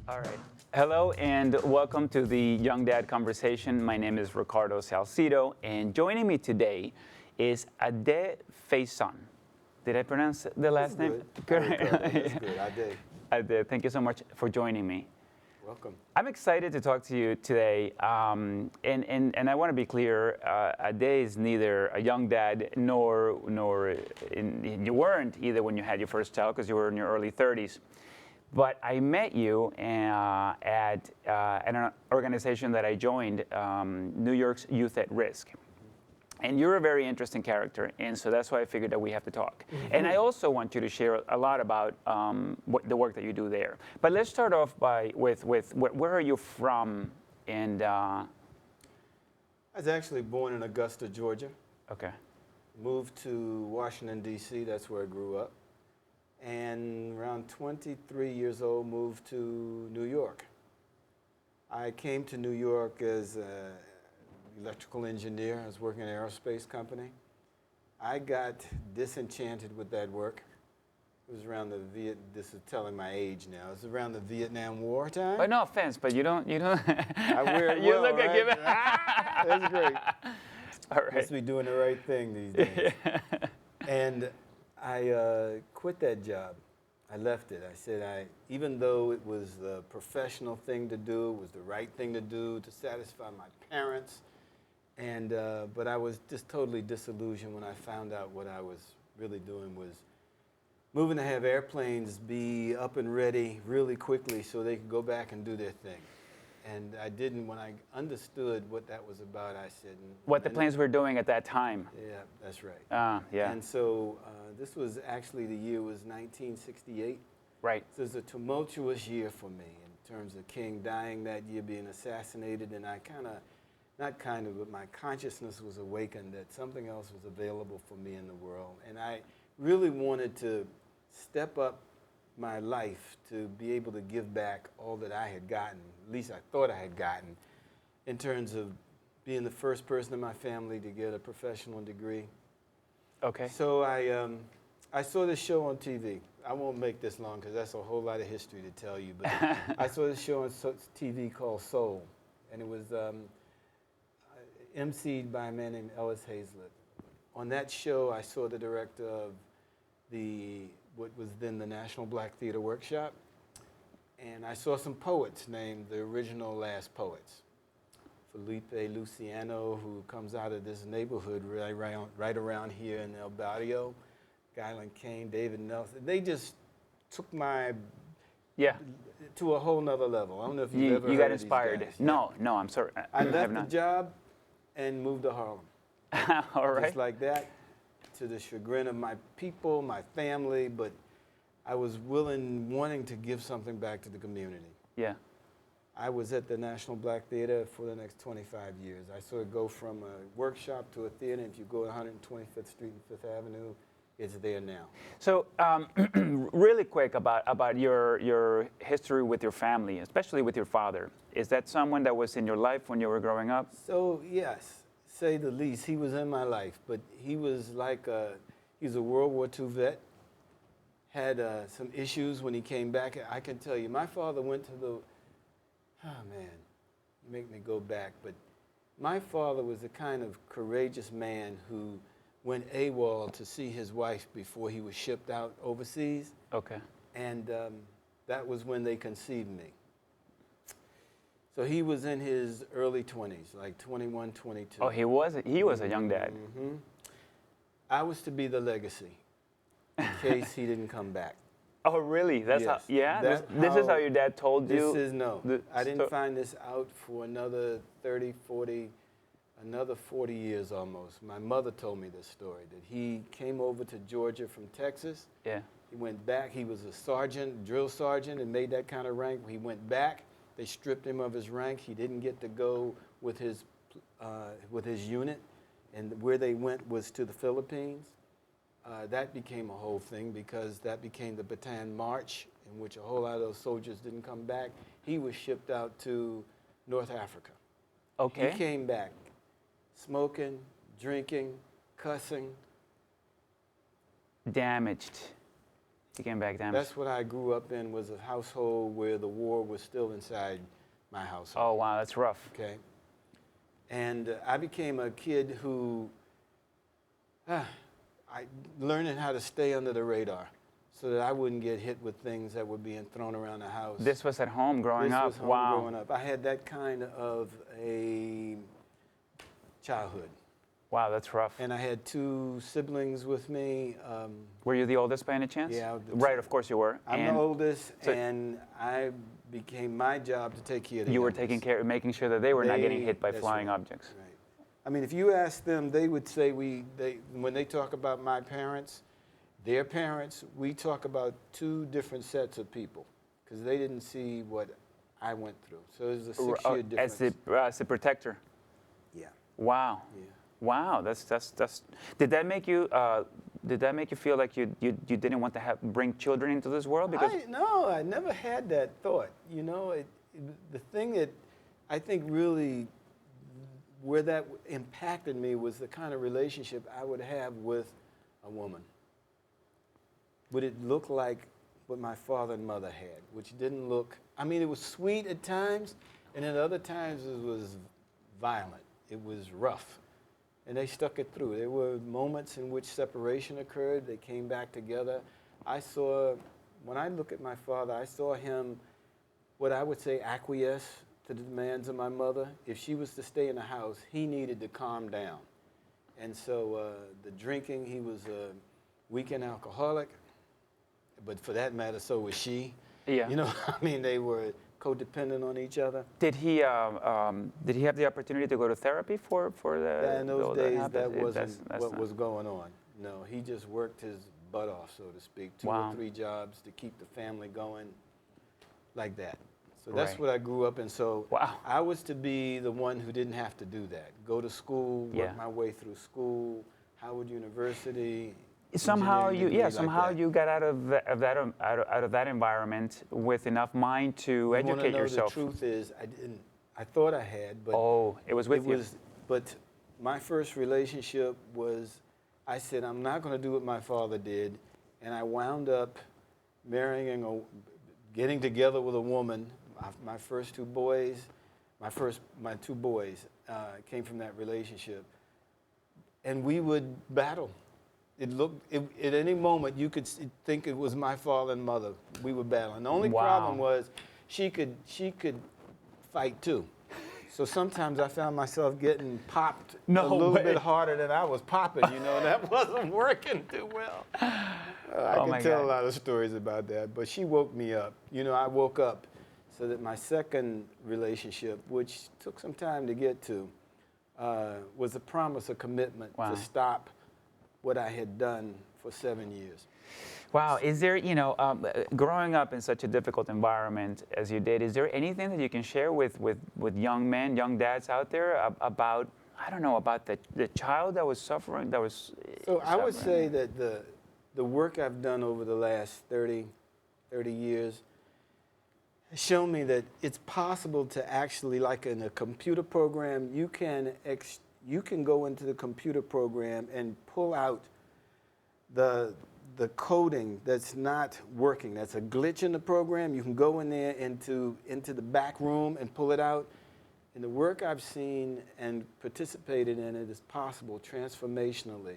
All right. Hello and welcome to the Young Dad Conversation. My name is Ricardo Salcido, and joining me today is Ade Faison. Did I pronounce the last name? Good. That's good. Ade. Ade, thank you so much for joining me. Welcome. I'm excited to talk to you today, and I want to be clear. Ade is neither a young dad nor you weren't either when you had your first child because you were in your early 30s. But I met you at an organization that I joined, New York's Youth at Risk. And you're a very interesting character, and so that's why I figured that we have to talk. Mm-hmm. And I also want you to share a lot about the work that you do there. But let's start off with where are you from? And I was actually born in Augusta, Georgia. Okay. Moved to Washington, D.C. That's where I grew up. And around 23 years old, moved to New York. I came to New York as an electrical engineer. I was working in an aerospace company. I got disenchanted with that work. It was around this is telling my age now. It was around the Vietnam War time. But no offense, but you don't. I wear it you well, look right? like That's great. All right. Must be doing the right thing these days. And I quit that job. I left it. I said, even though it was the professional thing to do, it was the right thing to do to satisfy my parents, but I was just totally disillusioned when I found out what I was really doing was moving to have airplanes be up and ready really quickly so they could go back and do their thing. And I didn't, when I understood what that was about, I said... What the planes were doing at that time. Yeah, that's right. Yeah. And so this was actually, the year was 1968. Right. So it was a tumultuous year for me in terms of King dying that year, being assassinated, and I but my consciousness was awakened that something else was available for me in the world. And I really wanted to step up my life to be able to give back all that I had gotten, at least I thought I had gotten, in terms of being the first person in my family to get a professional degree. Okay. So I saw this show on TV. I won't make this long because that's a whole lot of history to tell you, but I saw this show on TV called Soul, and it was emceed by a man named Ellis Hazlitt. On that show, I saw the director of what was then the National Black Theater Workshop, and I saw some poets named the original last poets. Felipe Luciano, who comes out of this neighborhood right around here in El Barrio, Guyland Kane, David Nelson. They just took my to a whole nother level. I don't know if you've ever heard got of inspired. These guys. No, I'm sorry. I left the job and moved to Harlem. All right. Just like that, to the chagrin of my people, my family, but I was wanting to give something back to the community. Yeah. I was at the National Black Theater for the next 25 years. I sort of go from a workshop to a theater. If you go to 125th Street and Fifth Avenue, it's there now. So, really quick about your history with your family, especially with your father. Is that someone that was in your life when you were growing up? So, yes, say the least. He was in my life, but he was he's a World War II vet, had some issues when he came back. I can tell you, my father went to you make me go back, but my father was the kind of courageous man who went AWOL to see his wife before he was shipped out overseas. Okay. And that was when they conceived me. So he was in his early 20s, like 21, 22. Oh, he was a young dad. Mm-hmm. I was to be the legacy in case he didn't come back. Oh, really? That's yes. This is how your dad told you? I didn't find this out for another 30, 40, another 40 years almost. My mother told me this story, that he came over to Georgia from Texas. Yeah. He went back. He was a sergeant, drill sergeant, and made that kind of rank. He went back. They stripped him of his rank. He didn't get to go with his unit, and where they went was to the Philippines. That became a whole thing because that became the Bataan March, in which a whole lot of those soldiers didn't come back. He was shipped out to North Africa. Okay. He came back smoking, drinking, cussing. Damaged. You came back damaged. That's what I grew up in, was a household where the war was still inside my household. Oh, wow, that's rough. Okay. And I became a kid who, learning how to stay under the radar so that I wouldn't get hit with things that were being thrown around the house. This was at home growing up? This was home growing up. I had that kind of a childhood. Wow, that's rough. And I had 2 siblings with me. Were you the oldest by any chance? Yeah. Right, of course you were. I'm the oldest, and I became my job to take care of the You were youngest. taking care, making sure that they were not getting hit by flying objects. Right. I mean, if you ask them, they would say when they talk about my parents, their parents, we talk about 2 different sets of people, because they didn't see what I went through. So there's a 6-year difference. As a protector. Yeah. Wow. Yeah. Wow. That's. Did that make you? Did that make you feel like you didn't want to bring children into this world? Because No, I never had that thought. You know, the thing that I think really where that impacted me was the kind of relationship I would have with a woman. Would it look like what my father and mother had, which didn't look, I mean, it was sweet at times, and at other times it was violent. It was rough. And they stuck it through. There were moments in which separation occurred. They came back together. When I look at my father, I saw him, what I would say, acquiesce to the demands of my mother. If she was to stay in the house, he needed to calm down. And so the drinking, he was a weekend alcoholic, but for that matter, so was she. Yeah. You know, I mean, they were codependent on each other. Did he have the opportunity to go to therapy for the? In those days, that wasn't what was going on. No, he just worked his butt off, so to speak, 2 or 3 jobs to keep the family going, like that. So that's what I grew up in. So I was to be the one who didn't have to do that. Go to school, work my way through school, Howard University. Somehow you got out of that environment with enough mind to educate yourself. The truth is, I didn't. I thought I had, but it was with you. But my first relationship was, I said, I'm not going to do what my father did, and I wound up marrying getting together with a woman. My first 2 boys, my 2 boys came from that relationship, and we would battle. It looked, at any moment, you could think it was my father and mother. We were battling. The only problem was she could fight too. So sometimes I found myself getting popped a little bit harder than I was popping, you know, and that wasn't working too well. I can tell a lot of stories about that, but she woke me up. You know, I woke up so that my second relationship, which took some time to get to, was a promise, a commitment to stop what I had done for 7 years. Wow. Is there, growing up in such a difficult environment as you did, is there anything that you can share with young men, young dads out there about, I don't know, about the child that was suffering, I would say that the work I've done over the last 30 years has shown me that it's possible to actually, like in a computer program, you can go into the computer program and pull out the coding that's not working. That's a glitch in the program. You can go in there into the back room and pull it out. And the work I've seen and participated in it is possible transformationally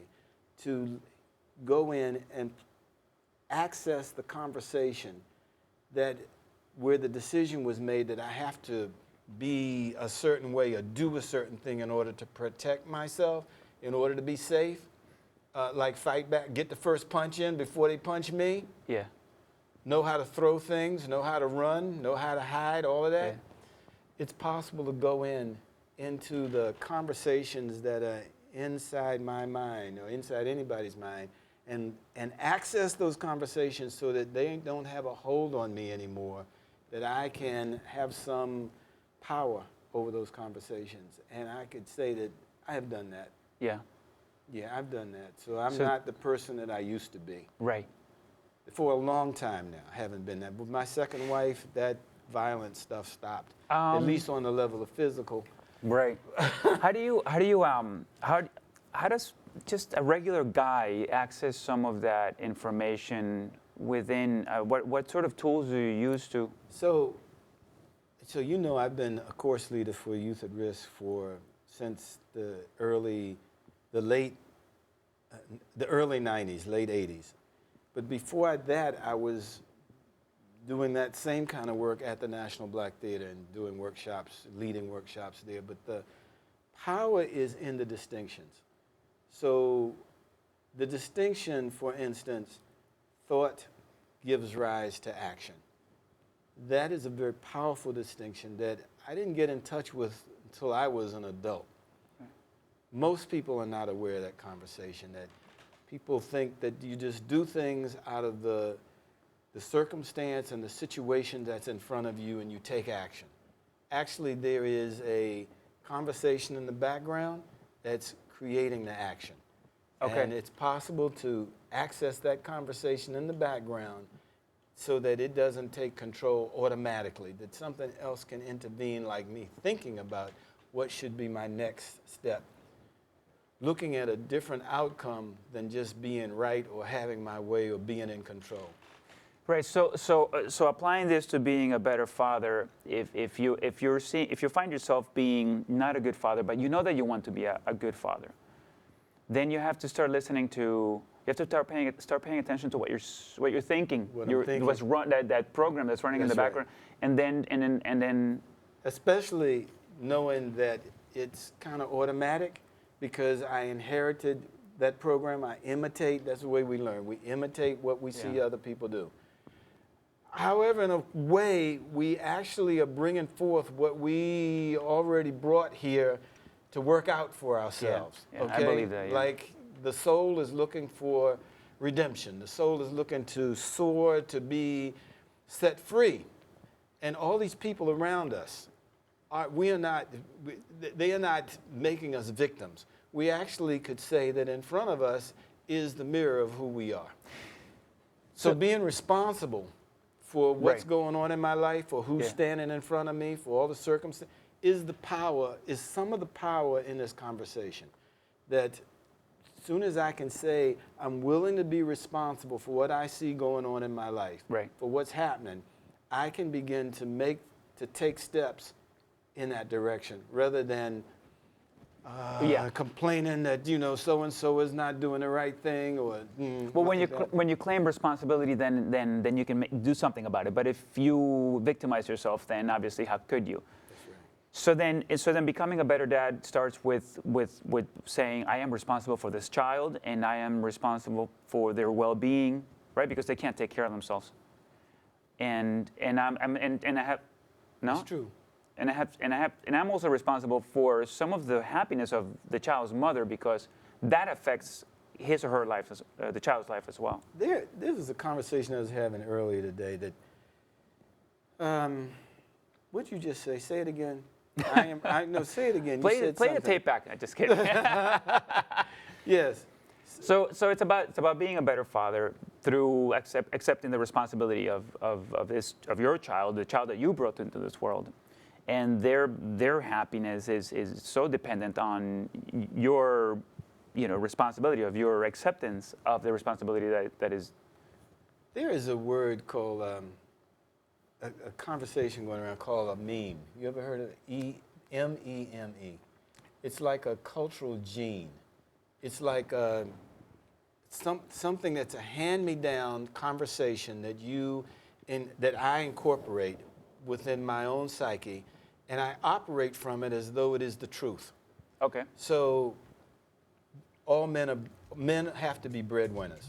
to go in and access the conversation where the decision was made that I have to be a certain way or do a certain thing in order to protect myself, in order to be safe, like fight back, get the first punch in before they punch me. Yeah. Know how to throw things, know how to run, know how to hide, all of that. Yeah. It's possible to go into the conversations that are inside my mind or inside anybody's mind and access those conversations so that they don't have a hold on me anymore, that I can have some power over those conversations. And I could say that I have done that. Yeah. Yeah, I've done that. So I'm not the person that I used to be. Right. For a long time now, I haven't been that. With my second wife, that violent stuff stopped, at least on the level of physical. Right. How does just a regular guy access some of that information within, what sort of tools do you use to? So you know, I've been a course leader for Youth at Risk since the early 90s, late 80s. But before that, I was doing that same kind of work at the National Black Theater and doing workshops, leading workshops there. But the power is in the distinctions. So the distinction, for instance, thought gives rise to action. That is a very powerful distinction that I didn't get in touch with until I was an adult. Most people are not aware of that conversation, that people think that you just do things out of the circumstance and the situation that's in front of you and you take action. Actually, there is a conversation in the background that's creating the action. Okay. And it's possible to access that conversation in the background so that it doesn't take control automatically, that something else can intervene, like me thinking about what should be my next step, looking at a different outcome than just being right or having my way or being in control. Right. So applying this to being a better father, if you find yourself being not a good father, but you know that you want to be a good father, then you have to start listening to. You have to start paying attention to what you're thinking. What's run that program that's running in the background, and then. Especially knowing that it's kind of automatic, because I inherited that program. I imitate. That's the way we learn. We imitate what we see other people do. However, in a way, we actually are bringing forth what we already brought here to work out for ourselves. Yeah, okay? I believe that. Yeah. Like the soul is looking for redemption. The soul is looking to soar, to be set free. And all these people around us, they are not making us victims. We actually could say that in front of us is the mirror of who we are. So being responsible for what's going on in my life, or who's standing in front of me, for all the circumstances, is some of the power in this conversation. That as soon as I can say, I'm willing to be responsible for what I see going on in my life, for what's happening, I can begin to take steps in that direction, rather than complaining that, you know, so-and-so is not doing the right thing, or well, when you claim responsibility, then you can do something about it. But if you victimize yourself, then obviously how could you? That's right. So then becoming a better dad starts with saying, I am responsible for this child, and I am responsible for their well-being, right? Because they can't take care of themselves. And I have no. It's true. And I'm also responsible for some of the happiness of the child's mother, because that affects his or her life, the child's life as well. This is a conversation I was having earlier today. That, what'd you just say? Say it again. No, say it again. Play the tape back. I'm just kidding. Yes. So it's about being a better father through accepting the responsibility of your child, the child that you brought into this world. And their happiness is so dependent on your, responsibility, of your acceptance of the responsibility that is. There is a word called a conversation going around called a meme. You ever heard of it? M-E-M-E. It's like a cultural gene. It's like something that's a hand-me-down conversation that I incorporate within my own psyche, and I operate from it as though it is the truth. Okay. So all men have to be breadwinners.